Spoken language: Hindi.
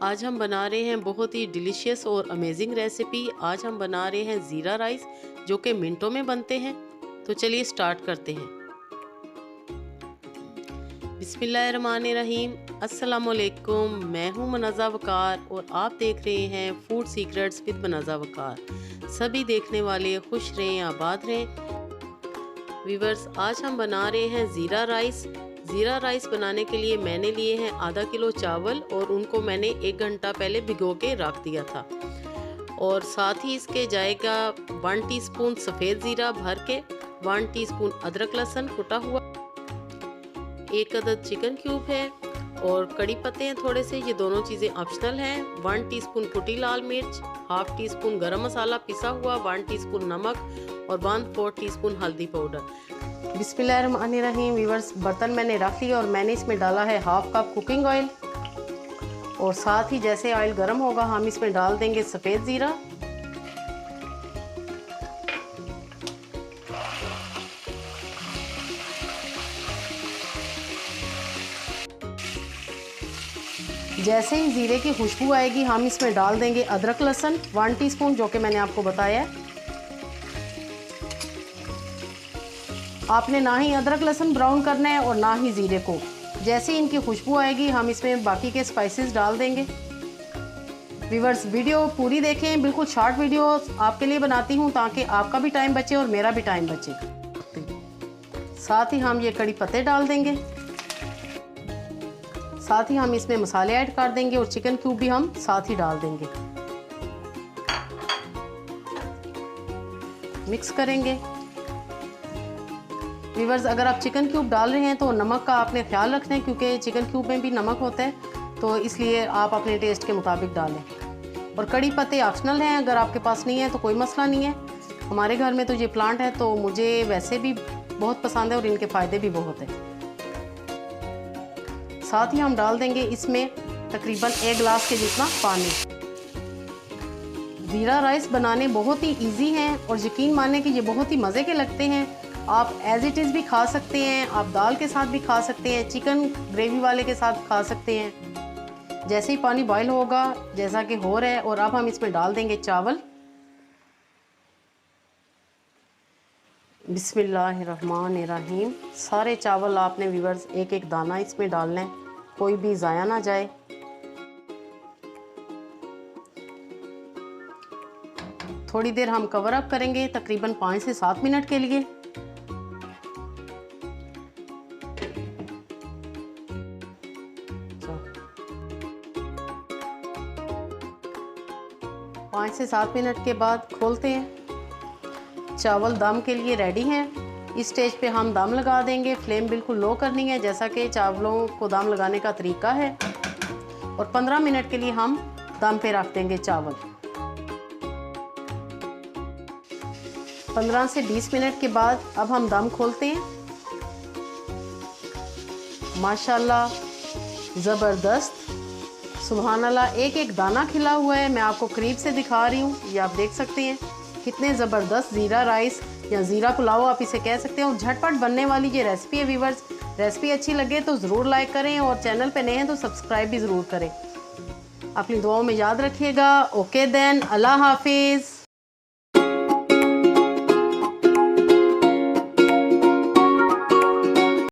आज हम बना रहे हैं बहुत ही डिलीशियस और अमेजिंग रेसिपी। आज हम बना रहे हैं ज़ीरा राइस जो कि मिनटों में बनते हैं। तो चलिए स्टार्ट करते हैं। बिस्मिल्लाहिर्रहमानिर्रहीम। अस्सलामुअलैकुम। मैं हूं मुनज़्ज़ा वकार और आप देख रहे हैं फूड सीक्रेट्स विद मुनज़्ज़ा वकार। सभी देखने वाले खुश रहें, आबाद रहें। व्यूअर्स, आज हम बना रहे हैं ज़ीरा राइस। ज़ीरा राइस बनाने के लिए मैंने लिए हैं आधा किलो चावल और उनको मैंने 1 घंटा पहले भिगो के रख दिया था। और साथ ही इसके जाएगा 1 टीस्पून सफ़ेद ज़ीरा भर के, 1 टीस्पून अदरक लहसुन कुटा हुआ, 1 अदद चिकन क्यूब है और कड़ी पत्ते हैं थोड़े से। ये दोनों चीज़ें ऑप्शनल हैं। 1 टीस्पून कुटी लाल मिर्च, हाफ टीस्पून गरम मसाला पिसा हुआ, 1 टीस्पून नमक और 1/4 टीस्पून हल्दी पाउडर। बिस्मिल्लाहिर्रहमानिर्रहीम। व्यूअर्स, बर्तन मैंने रख लिया और मैंने इसमें डाला है हाफ कप कुकिंग ऑयल और साथ ही जैसे ऑयल गर्म होगा हम इसमें डाल देंगे सफ़ेद ज़ीरा, जैसे ही ज़ीरे की खुशबू आएगी हम इसमें डाल देंगे अदरक लहसुन 1 टीस्पून, जो कि मैंने आपको बताया है। आपने ना ही अदरक लहसुन ब्राउन करना है और ना ही ज़ीरे को। जैसे ही इनकी खुशबू आएगी हम इसमें बाकी के स्पाइसेस डाल देंगे। व्यूअर्स, वीडियो पूरी देखें, बिल्कुल शॉर्ट वीडियो आपके लिए बनाती हूँ ताकि आपका भी टाइम बचे और मेरा भी टाइम बचे। साथ ही हम ये कड़ी पत्ते डाल देंगे, साथ ही हम इसमें मसाले ऐड कर देंगे और चिकन क्यूब भी हम साथ ही डाल देंगे। मिक्स करेंगे। व्यूअर्स, अगर आप चिकन क्यूब डाल रहे हैं तो नमक का आपने ख्याल रखना है क्योंकि चिकन क्यूब में भी नमक होता है, तो इसलिए आप अपने टेस्ट के मुताबिक डालें। और कड़ी पत्ते ऑप्शनल हैं, अगर आपके पास नहीं है तो कोई मसला नहीं है। हमारे घर में तो ये प्लांट है तो मुझे वैसे भी बहुत पसंद है और इनके फ़ायदे भी बहुत हैं। साथ ही हम डाल देंगे इसमें तकरीबन 1 गिलास के जितना पानी। ज़ीरा राइस बनाने बहुत ही इजी हैं और यकीन माने कि ये बहुत ही मज़े के लगते हैं। आप एज इट इज़ भी खा सकते हैं, आप दाल के साथ भी खा सकते हैं, चिकन ग्रेवी वाले के साथ खा सकते हैं। जैसे ही पानी बॉयल होगा, जैसा कि हो रहा है, और अब हम इसमें डाल देंगे चावल। बिस्मिल्लाहिर्रहमानिर्रहीम। सारे चावल आपने व्यूअर्स एक एक दाना इसमें डालना है, कोई भी ज़ाया ना जाए। थोड़ी देर हम कवर अप करेंगे, तकरीबन 5 से 7 मिनट के लिए। पाँच से 7 मिनट के बाद खोलते हैं। चावल दम के लिए रेडी हैं। इस स्टेज पे हम दम लगा देंगे। फ्लेम बिल्कुल लो करनी है, जैसा कि चावलों को दम लगाने का तरीका है। और 15 मिनट के लिए हम दम पे रख देंगे चावल। 15 से 20 मिनट के बाद अब हम दम खोलते हैं। माशाल्लाह, ज़बरदस्त, सुभान अल्लाह, एक एक दाना खिला हुआ है। मैं आपको करीब से दिखा रही हूँ, ये आप देख सकते हैं कितने ज़बरदस्त ज़ीरा राइस या ज़ीरा पुलाव आप इसे कह सकते हैं। और झटपट बनने वाली ये रेसिपी है। व्यूअर्स, रेसिपी अच्छी लगे तो ज़रूर लाइक करें और चैनल पे नए हैं तो सब्सक्राइब भी ज़रूर करें। अपनी दुआओं में याद रखिएगा। ओके देन, अल्लाह हाफिज़।